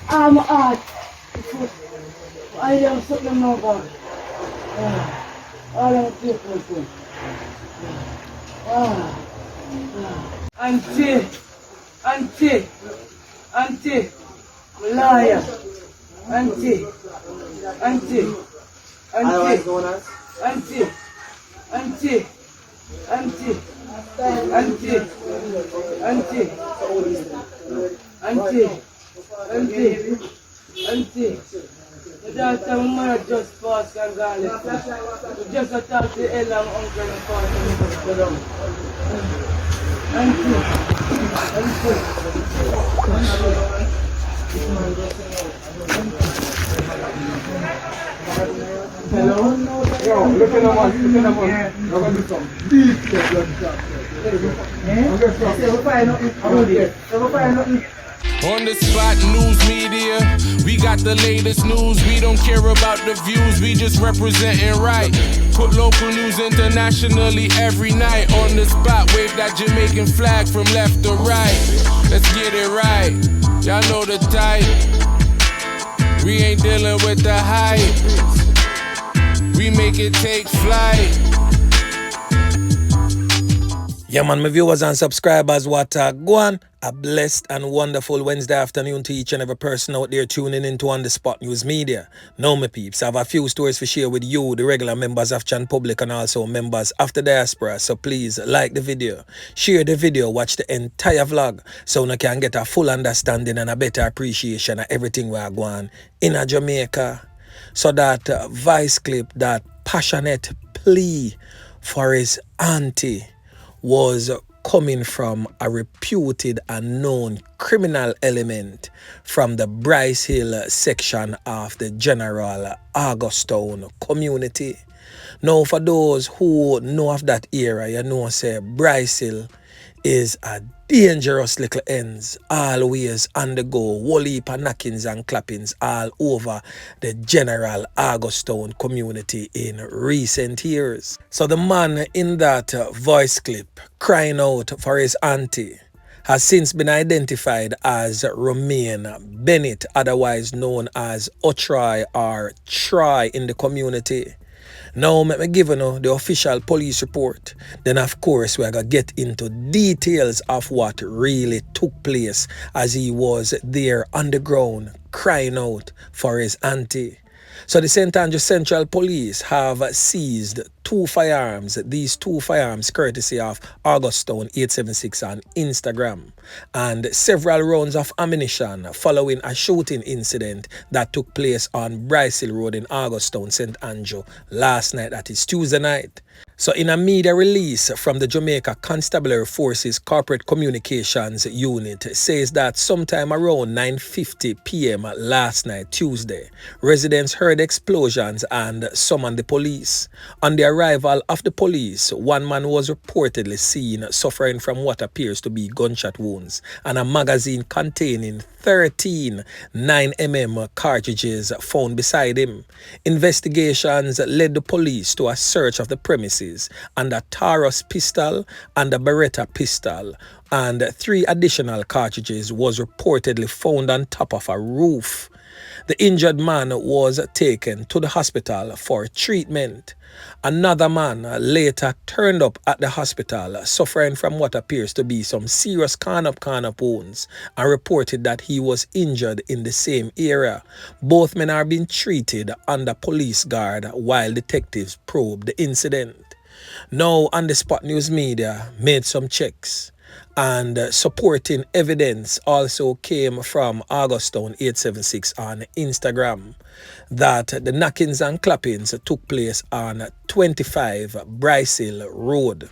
I'm hot. I am something over. I don't feel good. Auntie, liar. Auntie. The daughter of my mother just passed and gone. We just attacked the Ella and uncle and father. Hello? Yo, look at the one. Look at this one. Deep On the spot, news media, we got the latest news. We don't care about the views, we just representing right. Put local news internationally every night. On the spot, wave that Jamaican flag from left to right. Let's get it right, y'all know the type. We ain't dealing with the hype, we make it take flight. Yeah man, my viewers and subscribers, what go on? A blessed and wonderful Wednesday afternoon to each and every person out there tuning into On The Spot News Media. Now my peeps, I have a few stories to share with you, the regular members of Chan Public and also members of the diaspora. So please like the video, share the video, watch the entire vlog so you can get a full understanding and a better appreciation of everything we are going in a Jamaica. So that voice clip, that passionate plea for his auntie was coming from a reputed and known criminal element from the Bryce Hill section of the General Augustown community. Now, for those who know of that era, you know, say Bryce Hill is a dangerous little ends, always on the go, whole heap of knockings and clappings all over the General Augustown community in recent years. So the man in that voice clip crying out for his auntie has since been identified as Romaine Bennett, otherwise known as Otroy or Troy in the community. Now, let me give you the official police report. Then, of course, we're going to get into details of what really took place as he was there on the ground crying out for his auntie. So the St. Andrew Central Police have seized 2 firearms. These 2 firearms courtesy of Augustown 876 on Instagram, and several rounds of ammunition following a shooting incident that took place on Bryce Hill Road in Augustown, St. Andrew last night, that is Tuesday night. So in a media release from the Jamaica Constabulary Forces Corporate Communications Unit says that sometime around 9:50 p.m. last night, Tuesday, residents heard explosions and summoned the police. On the arrival of the police, one man was reportedly seen suffering from what appears to be gunshot wounds and a magazine containing 13 9mm cartridges found beside him. Investigations led the police to a search of the premises and a Taurus pistol and a Beretta pistol, and 3 additional cartridges was reportedly found on top of a roof. The injured man was taken to the hospital for treatment. Another man later turned up at the hospital suffering from what appears to be some serious corn-up wounds and reported that he was injured in the same area. Both men are being treated under police guard while detectives probe the incident. Now, On The Spot News Media made some checks, and supporting evidence also came from Augustown 876 on Instagram that the knockings and clappings took place on 25 Bryce Hill Road,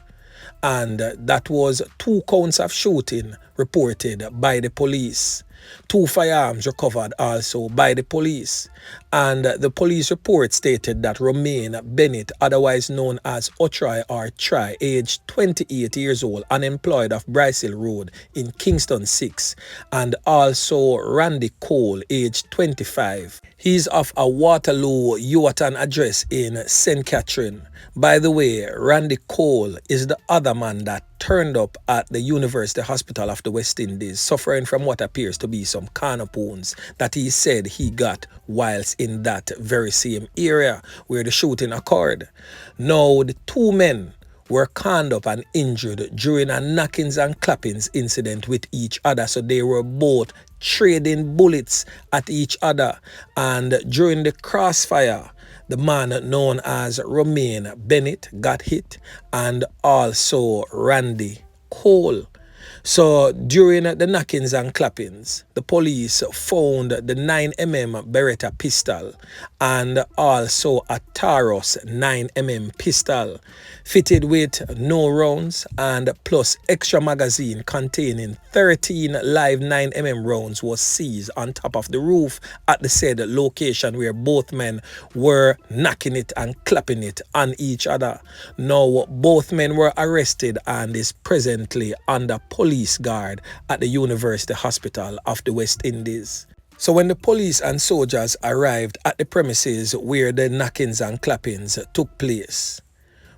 and that was 2 counts of shooting reported by the police. 2 firearms recovered also by the police, and the police report stated that Romaine Bennett, otherwise known as Otroy or Try, aged 28 years old, unemployed of Bryce Hill Road in Kingston 6, and also Randy Cole, aged 25. He's of a Waterloo Yuatan address in St. Catherine. By the way, Randy Cole is the other man that turned up at the University Hospital of the West Indies, suffering from what appears to be some carnal wounds that he said he got whilst in that very same area where the shooting occurred. Now, the two men were conned up and injured during a knockings and clappings incident with each other. So they were both trading bullets at each other. And during the crossfire, the man known as Romain Bennett got hit, and also Randy Cole. So during the knockings and clappings, the police found the 9mm Beretta pistol and also a Taurus 9mm pistol fitted with no rounds and plus extra magazine containing 13 live 9mm rounds was seized on top of the roof at the said location where both men were knocking it and clapping it on each other. Now both men were arrested and is presently under police guard at the University Hospital of the West Indies. So when the police and soldiers arrived at the premises where the knockings and clappings took place,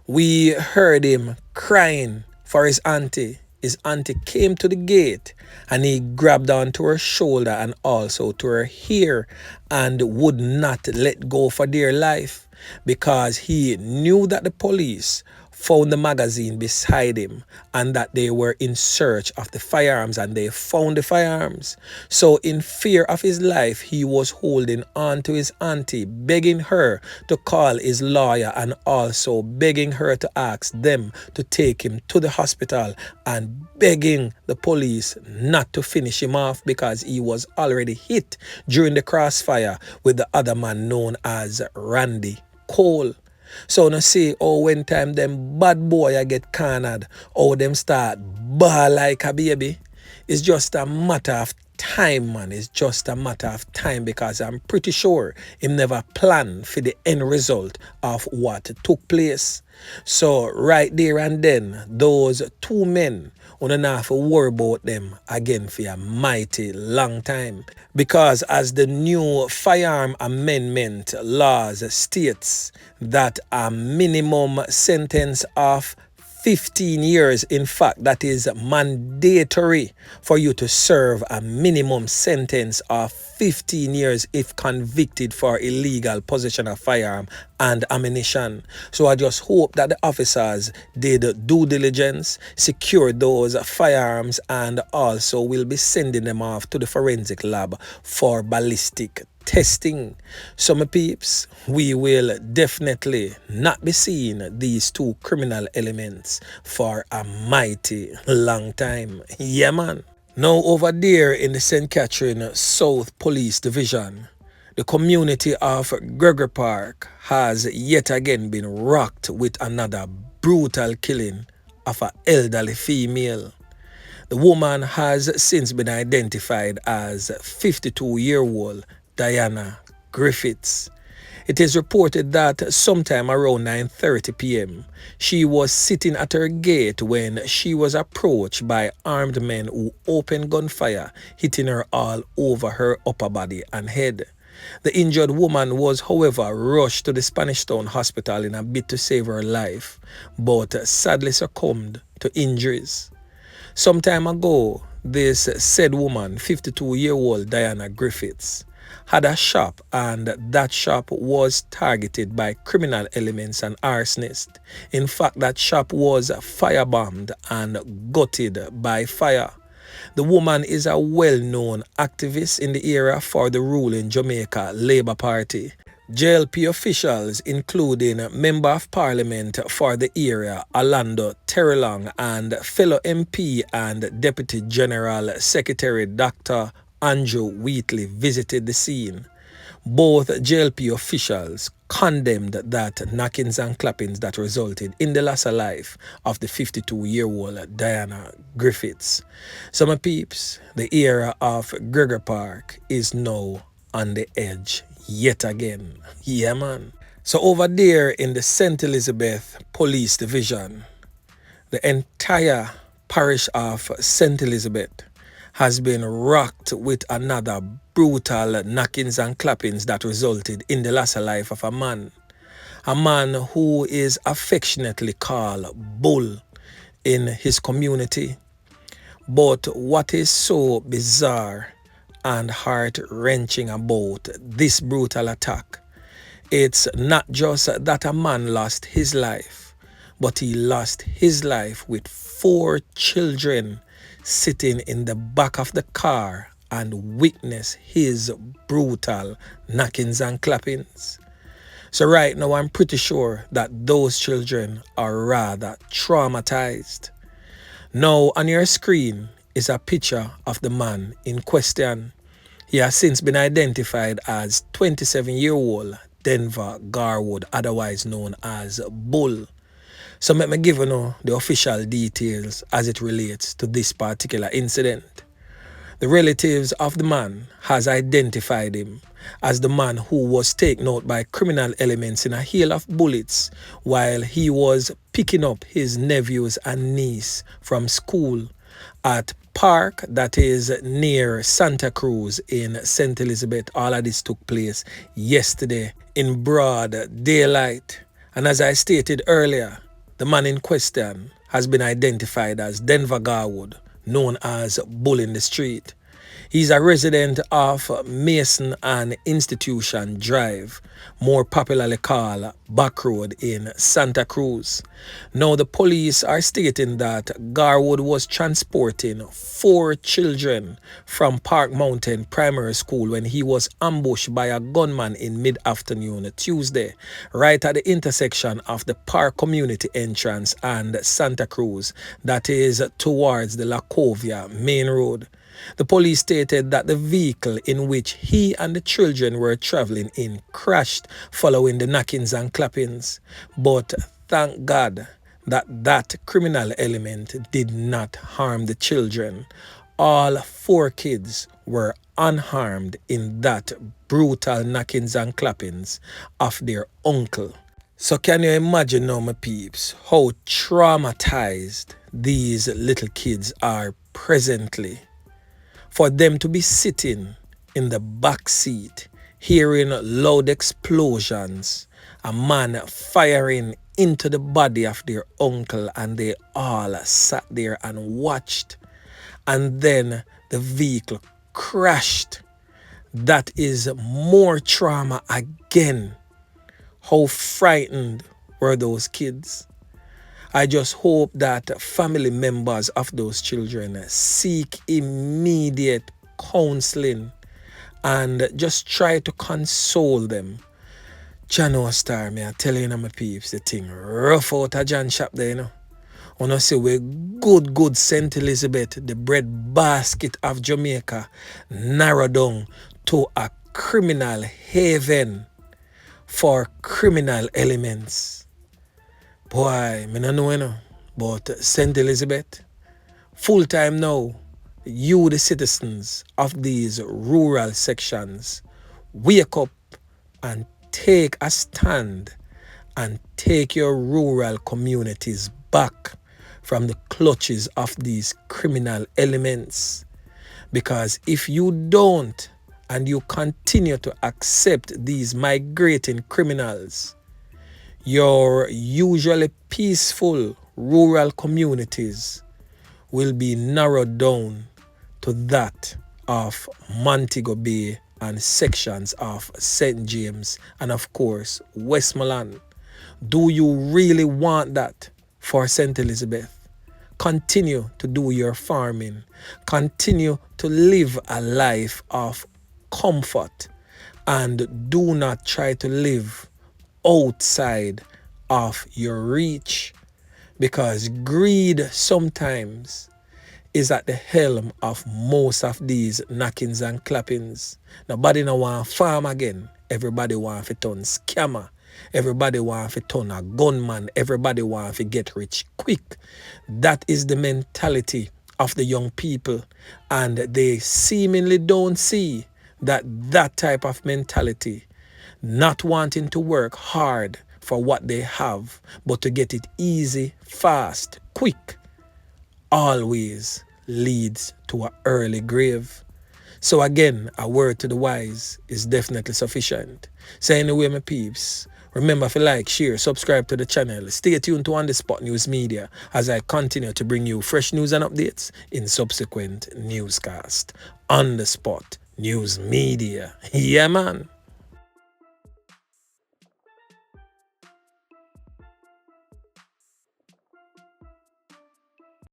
we heard him crying for his auntie. His auntie came to the gate and he grabbed onto her shoulder and also to her hair and would not let go for dear life because he knew that the police found the magazine beside him and that they were in search of the firearms, and they found the firearms. So in fear of his life, he was holding on to his auntie, begging her to call his lawyer and also begging her to ask them to take him to the hospital and begging the police not to finish him off because he was already hit during the crossfire with the other man known as Randy Cole. So now see how when time them bad boy I get cornered, how them start bawl like a baby. It's just a matter of time, man. It's just a matter of time because I'm pretty sure him never planned for the end result of what took place. So right there and then, those two men, you don't have to worry about them again for a mighty long time. Because as the new firearm amendment laws states that a minimum sentence of 15 years, in fact, that is mandatory for you to serve a minimum sentence of 15 years if convicted for illegal possession of firearm and ammunition. So I just hope that the officers did due diligence, secured those firearms, and also will be sending them off to the forensic lab for ballistic testing. So my peeps, we will definitely not be seeing these two criminal elements for a mighty long time. Yeah, man. Now over there in the St. Catherine South Police Division, the community of Gregory Park has yet again been rocked with another brutal killing of an elderly female. The woman has since been identified as 52-year-old Diana Griffiths. It is reported that sometime around 9:30 p.m. she was sitting at her gate when she was approached by armed men who opened gunfire, hitting her all over her upper body and head. The injured woman was, however, rushed to the Spanish Town Hospital in a bid to save her life, but sadly succumbed to injuries. Some time ago, this said woman, 52-year-old Diana Griffiths, had a shop, and that shop was targeted by criminal elements and arsonists. In fact, that shop was firebombed and gutted by fire. The woman is a well-known activist in the area for the ruling Jamaica Labour Party. JLP officials, including Member of Parliament for the area, Orlando Terrelong, and fellow MP and Deputy General Secretary Dr. Andrew Wheatley, visited the scene. Both JLP officials condemned that knockings and clappings that resulted in the loss of life of the 52-year-old Diana Griffiths. So my peeps, the era of Gregory Park is now on the edge yet again. Yeah, man. So over there in the St. Elizabeth Police Division, the entire parish of St. Elizabeth has been rocked with another brutal knockings and clappings that resulted in the loss of life of a man who is affectionately called Bull. in his community. But what is so bizarre and heart-wrenching about this brutal attack, it's not just that a man lost his life, but he lost his life with 4 children sitting in the back of the car and witness his brutal knockings and clappings. So right now I'm pretty sure that those children are rather traumatized. Now on your screen is a picture of the man in question. He has since been identified as 27-year-old Denver Garwood, otherwise known as Bull. So let me give you the official details as it relates to this particular incident. The relatives of the man has identified him as the man who was taken out by criminal elements in a hail of bullets while he was picking up his nephews and niece from school at park that is near Santa Cruz in St. Elizabeth. All of this took place yesterday in broad daylight. And as I stated earlier, the man in question has been identified as Denver Garwood, known as Bull in the Street. He's a resident of Mason and Institution Drive, more popularly called Back Road in Santa Cruz. Now the police are stating that Garwood was transporting 4 children from Park Mountain Primary School when he was ambushed by a gunman in mid-afternoon Tuesday, right at the intersection of the Park Community Entrance and Santa Cruz, that is towards the La Covia Main Road. The police stated that the vehicle in which he and the children were traveling in crashed following the knockings and clappings. But thank God that criminal element did not harm the children. All 4 kids were unharmed in that brutal knockings and clappings of their uncle. So can you imagine now, my peeps, how traumatized these little kids are presently? For them to be sitting in the back seat, hearing loud explosions, a man firing into the body of their uncle, and they all sat there and watched. And then the vehicle crashed. That is more trauma again. How frightened were those kids? I just hope that family members of those children seek immediate counseling and just try to console them. Chano Star, me I tell you, my peeps, the thing rough out of John shop there, you know. When I say we good St. Elizabeth, the bread basket of Jamaica, narrowed down to a criminal haven for criminal elements. Boy, me no know, but St. Elizabeth, full time now, you the citizens of these rural sections, wake up and take a stand and take your rural communities back from the clutches of these criminal elements. Because if you don't and you continue to accept these migrating criminals, your usually peaceful rural communities will be narrowed down to that of Montego Bay and sections of St. James and of course Westmoreland. Do you really want that for St. Elizabeth? Continue to do your farming. Continue to live a life of comfort and do not try to live outside of your reach, because greed sometimes is at the helm of most of these knockings and clappings. Nobody no want farm again. Everybody want to turn scammer. Everybody want to turn a gunman. Everybody want to get rich quick. That is the mentality of the young people, and they seemingly don't see that type of mentality, not wanting to work hard for what they have, but to get it easy, fast, quick, always leads to an early grave. So again, a word to the wise is definitely sufficient. So anyway, my peeps, Remember to like, share, subscribe to the channel. Stay tuned to On The Spot News Media as I continue to bring you fresh news and updates in subsequent newscasts. On The Spot News Media. Yeah, man.